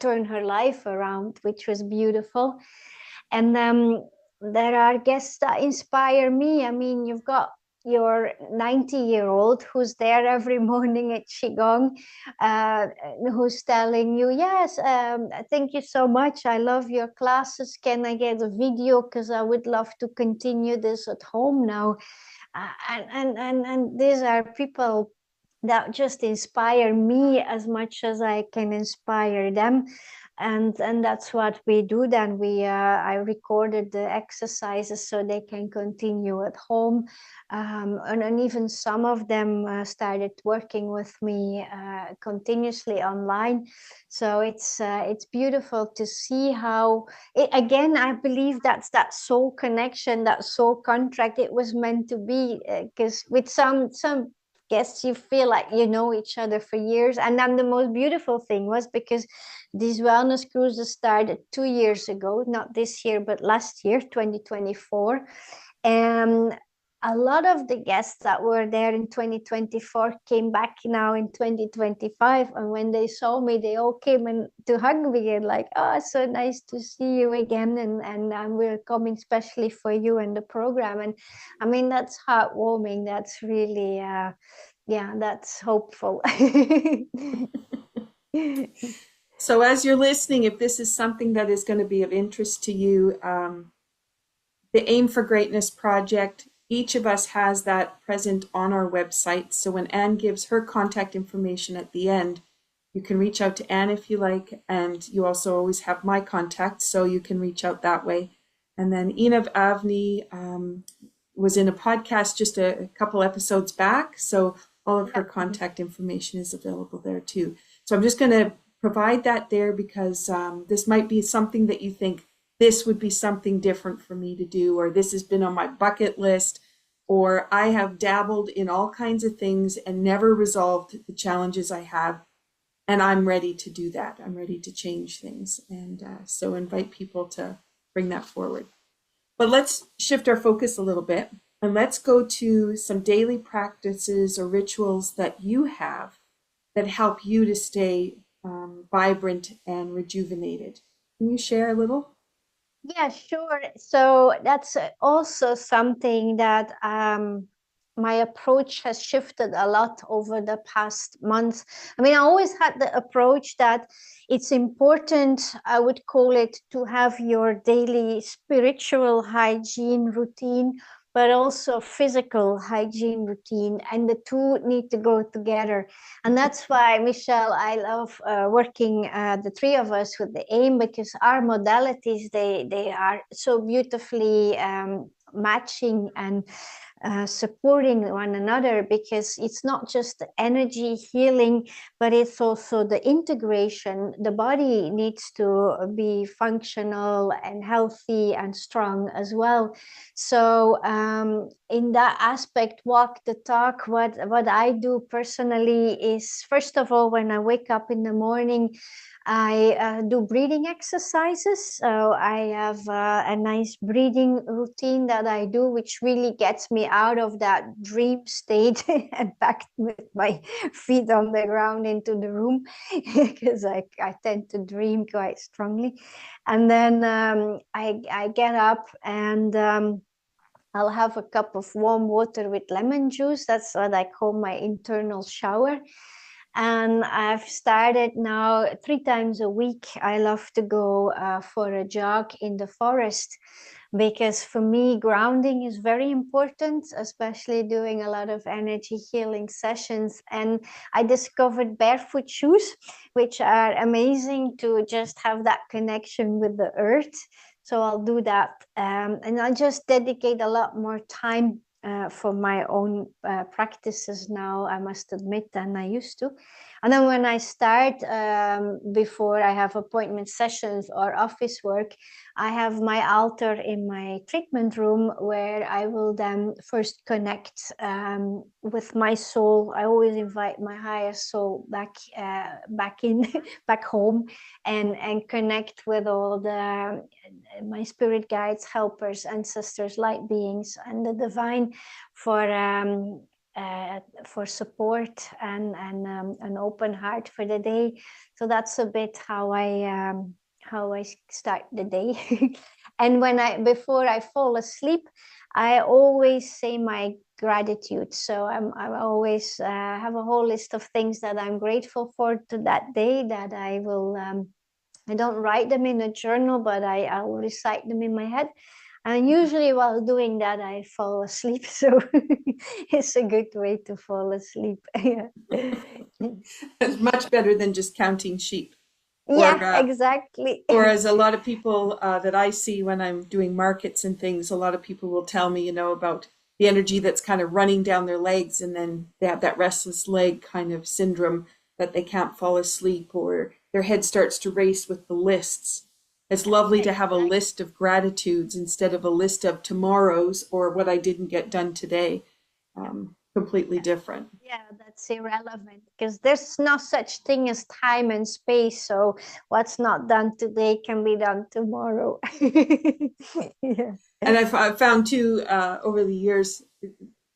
turn her life around, which was beautiful. And there are guests that inspire me. I mean, your 90-year-old who's there every morning at Qigong, who's telling you, yes, thank you so much. I love your classes. Can I get a video? Because I would love to continue this at home now. And these are people that just inspire me as much as I can inspire them. And that's what we do. Then I recorded the exercises so they can continue at home, and even some of them started working with me continuously online. So it's beautiful to see how again, I believe that's that soul connection, that soul contract. It was meant to be, because with some guests you feel like you know each other for years. And then the most beautiful thing was, because these wellness cruises started 2 years ago, not this year but last year, 2024, and a lot of the guests that were there in 2024 came back now in 2025, and when they saw me, they all came in to hug me and like, oh, so nice to see you again, and we're coming especially for you and the program. And I mean, that's heartwarming. That's really yeah, that's hopeful. So as you're listening, if this is something that is going to be of interest to you, the Aim for Greatness project, each of us has that present on our website. So when Anne gives her contact information at the end, you can reach out to Anne if you like, and you also always have my contact, so you can reach out that way. And then Inav Avni was in a podcast just a couple episodes back, so all of her contact information is available there too. So I'm just going to provide that there because this might be something that you think, this would be something different for me to do, or this has been on my bucket list, or I have dabbled in all kinds of things and never resolved the challenges I have, and I'm ready to do that. I'm ready to change things. And so invite people to bring that forward. But let's shift our focus a little bit, and let's go to some daily practices or rituals that you have that help you to stay vibrant and rejuvenated. Can you share a little? Yeah, sure. So that's also something that my approach has shifted a lot over the past month. I mean, I always had the approach that it's important, I would call it, to have your daily spiritual hygiene routine, but also physical hygiene routine, and the two need to go together. And that's why, Michelle, I love working the three of us with the AIM, because our modalities, they are so beautifully matching and supporting one another, because it's not just the energy healing, but it's also the integration. The body needs to be functional and healthy and strong as well. So in that aspect, walk the talk. What I do personally is, first of all, when I wake up in the morning, I do breathing exercises. So I have a nice breathing routine that I do, which really gets me out of that dream state and back with my feet on the ground into the room, because I tend to dream quite strongly. And then I get up and I'll have a cup of warm water with lemon juice. That's what I call my internal shower. And I've started now 3 times a week. I love to go for a jog in the forest, because for me, grounding is very important, especially doing a lot of energy healing sessions. And I discovered barefoot shoes, which are amazing to just have that connection with the earth. So I'll do that. And I just dedicate a lot more time for my own practices now, I must admit, than I used to. And then when I start, before I have appointment sessions or office work, I have my altar in my treatment room, where I will then first connect with my soul. I always invite my higher soul back in, back home, and connect with all my spirit guides, helpers, ancestors, light beings, and the divine for support and an open heart for the day. So that's a bit how I start the day. And before I fall asleep, I always say my gratitude. So I always have a whole list of things that I'm grateful for to that day, that I will I don't write them in a journal, but I'll recite them in my head. And usually while doing that, I fall asleep. So it's a good way to fall asleep. Yeah. It's much better than just counting sheep. Or Yeah, exactly. or as a lot of people that I see when I'm doing markets and things, a lot of people will tell me, about the energy that's kind of running down their legs, and then they have that restless leg kind of syndrome that they can't fall asleep, or their head starts to race with the lists. It's lovely to have a Exactly. list of gratitudes instead of a list of tomorrows or what I didn't get done today. Completely different. Yeah, that's irrelevant because there's no such thing as time and space. So what's not done today can be done tomorrow. Yeah. And I've found too, over the years,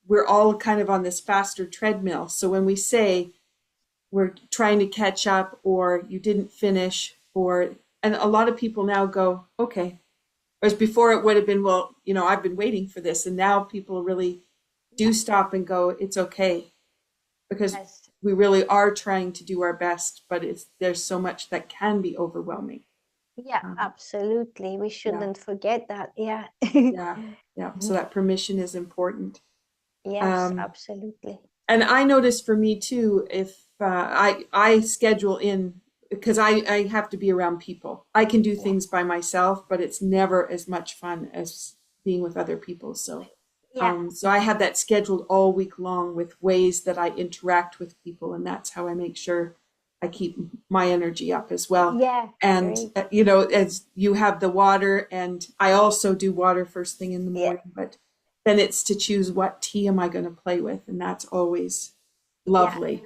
we're all kind of on this faster treadmill. So when we say we're trying to catch up, or you didn't finish, and a lot of people now go, okay. Whereas before it would have been, well, I've been waiting for this. And now people really do Yeah. stop and go, it's okay. Because Yes. we really are trying to do our best, but there's so much that can be overwhelming. Yeah, Um, absolutely. We yeah, shouldn't forget that. Yeah. yeah, yeah. So that permission is important. Yes, Um, absolutely. and I notice for me too, if I schedule in, because I have to be around people. I can do Yeah. things by myself, but it's never as much fun as being with other people. Yeah. So I have that scheduled all week long with ways that I interact with people, and that's how I make sure I keep my energy up as well. Yeah. And Great. as you have the water, and I also do water first thing in the Yeah. morning, but then it's to choose what tea am I going to play with, and that's always Yeah. lovely.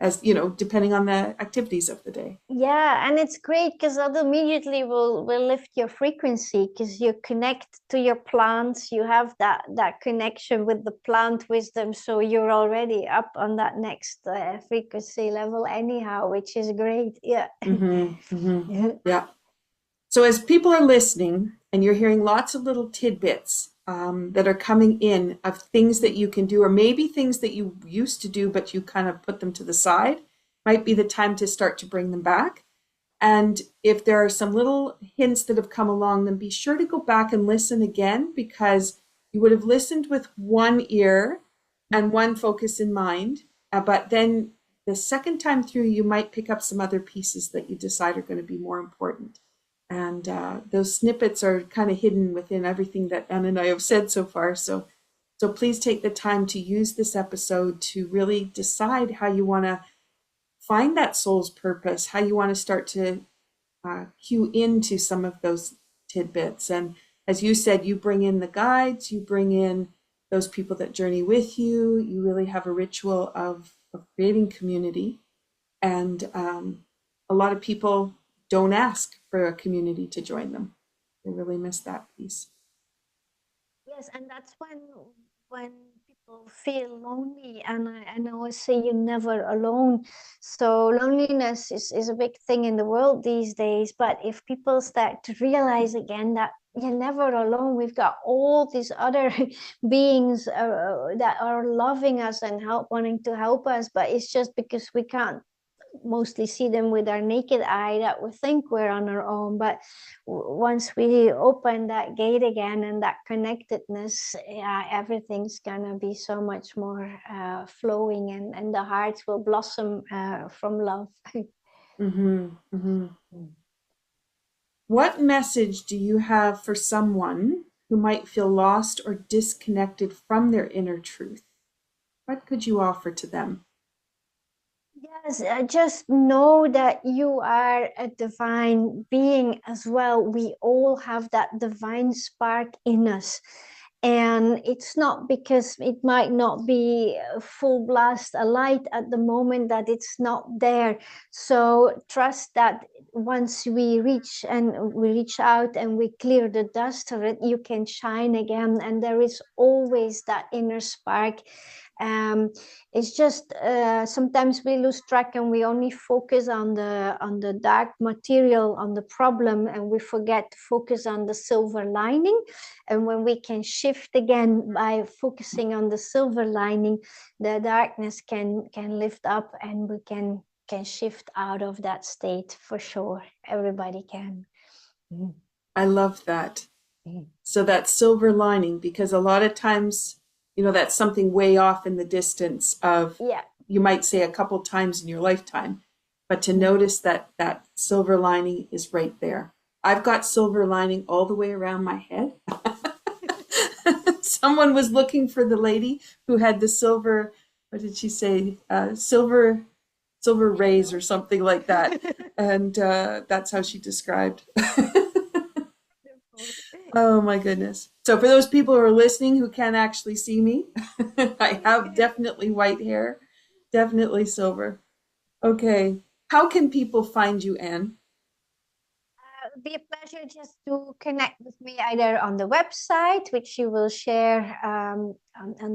As depending on the activities of the day. Yeah, and it's great because that immediately will lift your frequency because you connect to your plants. You have that connection with the plant wisdom, so you're already up on that next frequency level anyhow, which is great. Yeah. Mm-hmm, mm-hmm. Yeah. Yeah. So as people are listening, and you're hearing lots of little tidbits that are coming in of things that you can do, or maybe things that you used to do, but you kind of put them to the side, might be the time to start to bring them back. And if there are some little hints that have come along, then be sure to go back and listen again, because you would have listened with one ear and one focus in mind. But then the second time through, you might pick up some other pieces that you decide are going to be more important. And those snippets are kind of hidden within everything that Ann and I have said so far. So please take the time to use this episode to really decide how you want to find that soul's purpose, how you want to start to cue into some of those tidbits. And as you said, you bring in the guides, you bring in those people that journey with you. You really have a ritual of creating community. And a lot of people don't ask for a community to join them. They really miss that piece. Yes, and that's when people feel lonely, and I always say you're never alone. So loneliness is a big thing in the world these days. But if people start to realize again that you're never alone, we've got all these other beings that are loving us and wanting to help us, but it's just because we can't mostly see them with our naked eye that we think we're on our own. But once we open that gate again and that connectedness, yeah, everything's gonna be so much more flowing, and the hearts will blossom from love. Mm-hmm, mm-hmm. What message do you have for someone who might feel lost or disconnected from their inner truth? What could you offer to them? Yes, just know that you are a divine being as well. We all have that divine spark in us. And it's not because it might not be a full blast a light at the moment that it's not there. So trust that once we reach out and we clear the dust of it, you can shine again. And there is always that inner spark It's just sometimes we lose track and we only focus on the dark material, on the problem, and we forget to focus on the silver lining. And when we can shift again by focusing on the silver lining, the darkness can lift up, and we can shift out of that state for sure. Everybody can. I love that. Mm. So that silver lining, because a lot of times, that's something way off in the distance of, Yeah. you might say a couple times in your lifetime, but to notice that that silver lining is right there. I've got silver lining all the way around my head. Someone was looking for the lady who had the silver, what did she say? Silver rays or something like that. And that's how she described. Oh my goodness. So for those people who are listening who can't actually see me, I have definitely white hair, definitely silver. Okay. How can people find you, Anne? It would be a pleasure just to connect with me either on the website, which you will share on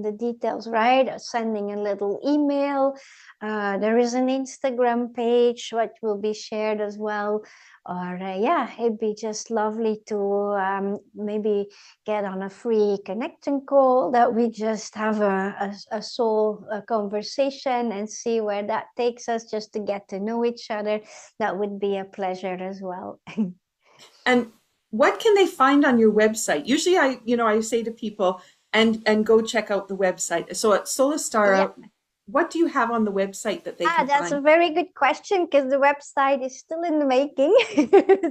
the details, right? Or sending a little email. There is an Instagram page, what will be shared as well. Or yeah, it'd be just lovely to maybe get on a free connection call that we just have a soul conversation and see where that takes us, just to get to know each other. That would be a pleasure as well. And what can they find on your website? Usually I say to people and go check out the website. So at Yeah. Soulestara, what do you have on the website that they can That's a find? very good question, because the website is still in the making.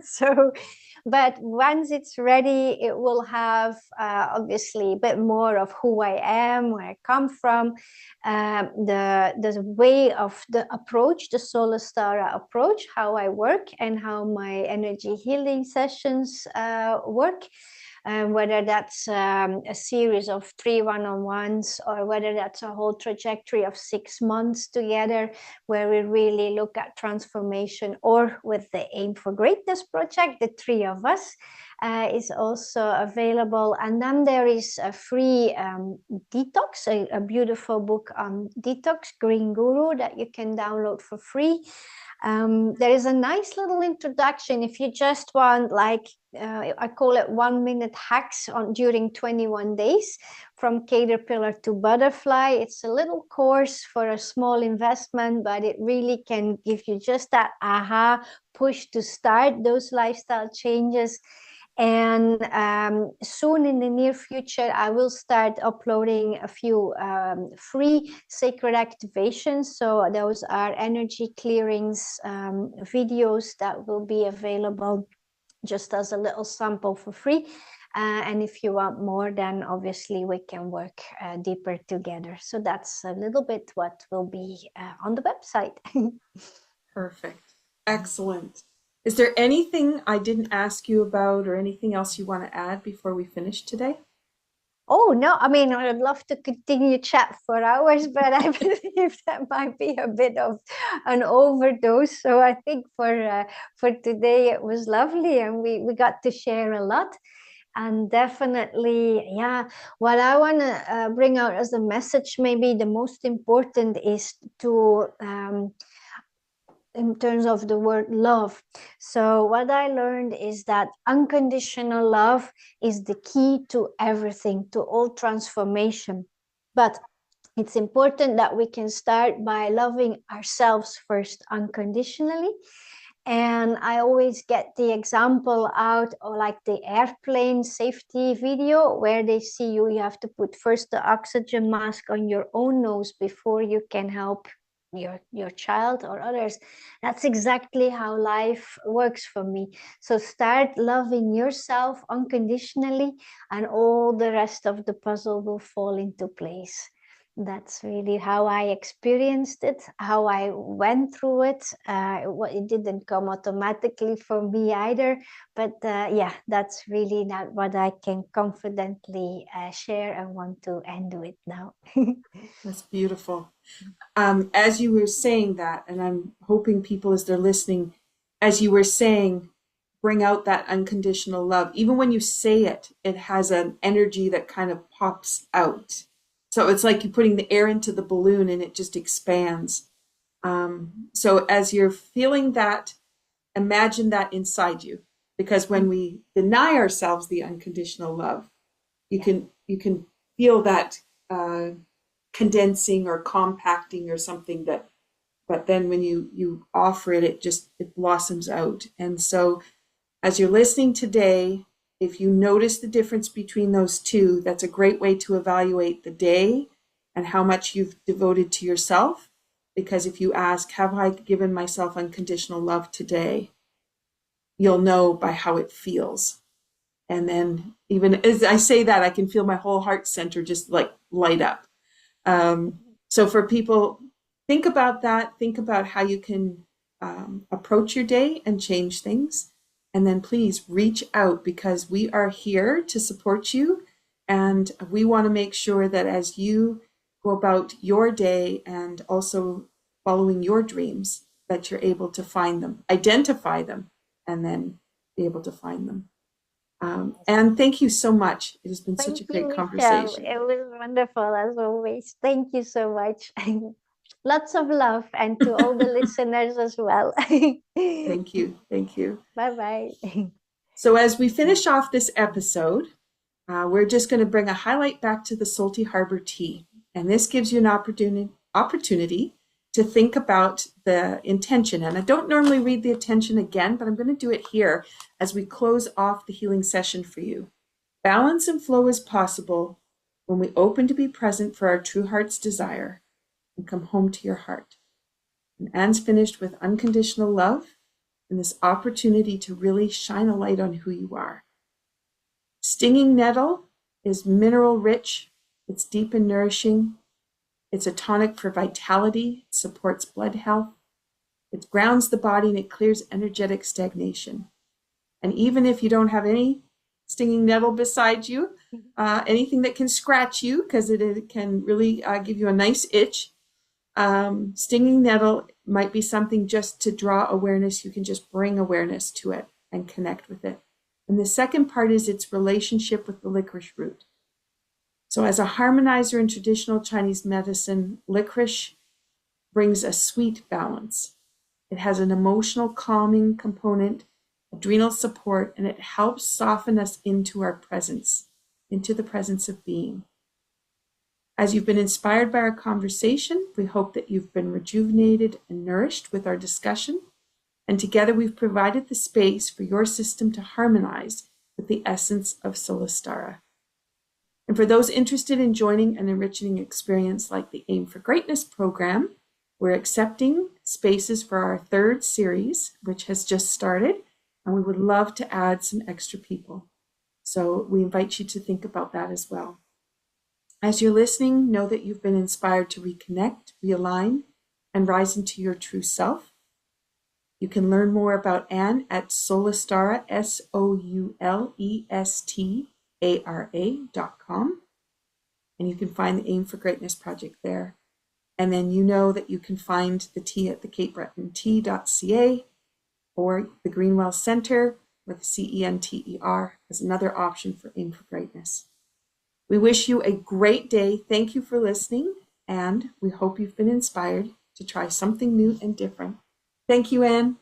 So, but once it's ready, it will have obviously a bit more of who I am, where I come from, the way of the approach, the Soulestara approach, how I work, and how my energy healing sessions work. Whether that's a series of 3 one-on-ones, or whether that's a whole trajectory of 6 months together, where we really look at transformation, or with the Aim for Greatness project, the 3 of us, is also available. And then there is a free detox, a beautiful book on detox, Green Guru, that you can download for free. There is a nice little introduction if you just want, like, I call it 1-minute hacks during 21 days from caterpillar to butterfly. It's a little course for a small investment, but it really can give you just that aha push to start those lifestyle changes. And soon in the near future, I will start uploading a few free sacred activations. So those are energy clearings videos that will be available just as a little sample for free. And if you want more, then obviously we can work deeper together. So that's a little bit what will be on the website. Perfect. Excellent. Is there anything I didn't ask you about or anything else you want to add before we finish today? Oh, no, I mean, I'd love to continue chat for hours, but I believe that might be a bit of an overdose. So I think for today it was lovely, and we got to share a lot. And definitely, yeah, what I want to bring out as a message, maybe the most important, is to in terms of the word love. So what I learned is that unconditional love is the key to everything, to all transformation. But it's important that we can start by loving ourselves first unconditionally. And I always get the example out, or like the airplane safety video, where they see you have to put first the oxygen mask on your own nose before you can help your child or others. That's exactly how life works for me. So start loving yourself unconditionally, and all the rest of the puzzle will fall into place. That's really how I experienced it, how I went through it. It didn't come automatically for me either, but yeah, that's really not what I can confidently share, and want to end with now. That's beautiful. As you were saying that, and I'm hoping people as they're listening, as you were saying, bring out that unconditional love. Even when you say it, it has an energy that kind of pops out. So it's like you're putting the air into the balloon and it just expands. So as you're feeling that, imagine that inside you, because when we deny ourselves the unconditional love, you can feel that condensing or compacting or something that, but then when you offer it, it blossoms out. And so as you're listening today, if you notice the difference between those two, that's a great way to evaluate the day and how much you've devoted to yourself. Because if you ask, have I given myself unconditional love today? You'll know by how it feels. And then even as I say that, I can feel my whole heart center just like light up. So for people, think about that. Think about how you can approach your day and change things. And then please reach out, because we are here to support you. And we want to make sure that as you go about your day and also following your dreams, that you're able to find them, identify them, and then be able to find them. And thank you so much. It has been such a Thank you, great Michelle. conversation. It was wonderful as always. Thank you so much. Lots of love, and to all the listeners as well. Thank you. Thank you. Bye bye. So as we finish off this episode, we're just going to bring a highlight back to the SoulTEA Harbour tea. And this gives you an opportunity to think about the intention. And I don't normally read the intention again, but I'm going to do it here as we close off the healing session for you. Balance and flow is possible when we open to be present for our true heart's desire and come home to your heart. And Ann's finished with unconditional love and this opportunity to really shine a light on who you are. Stinging nettle is mineral rich. It's deep and nourishing. It's a tonic for vitality. It supports blood health. It grounds the body and it clears energetic stagnation. And even if you don't have any stinging nettle beside you, anything that can scratch you, because it can really give you a nice itch, stinging nettle might be something just to draw awareness. You can just bring awareness to it and connect with it. And the second part is its relationship with the licorice root. So as a harmonizer in traditional Chinese medicine, licorice brings a sweet balance. It has an emotional calming component, adrenal support, and it helps soften us into our presence, into the presence of being. As you've been inspired by our conversation, we hope that you've been rejuvenated and nourished with our discussion. And together we've provided the space for your system to harmonize with the essence of Soulestara. And for those interested in joining an enriching experience like the Aim for Greatness program, we're accepting spaces for our third series, which has just started, and we would love to add some extra people. So we invite you to think about that as well. As you're listening, know that you've been inspired to reconnect, realign, and rise into your true self. You can learn more about Ann at Soulestara, SoulEstara.com. And you can find the Aim for Greatness project there. And then you know that you can find the tea at the capebretontea.ca or the Greenwell Center with CENTER as another option for Aim for Greatness. We wish you a great day. Thank you for listening, and we hope you've been inspired to try something new and different. Thank you, Ann.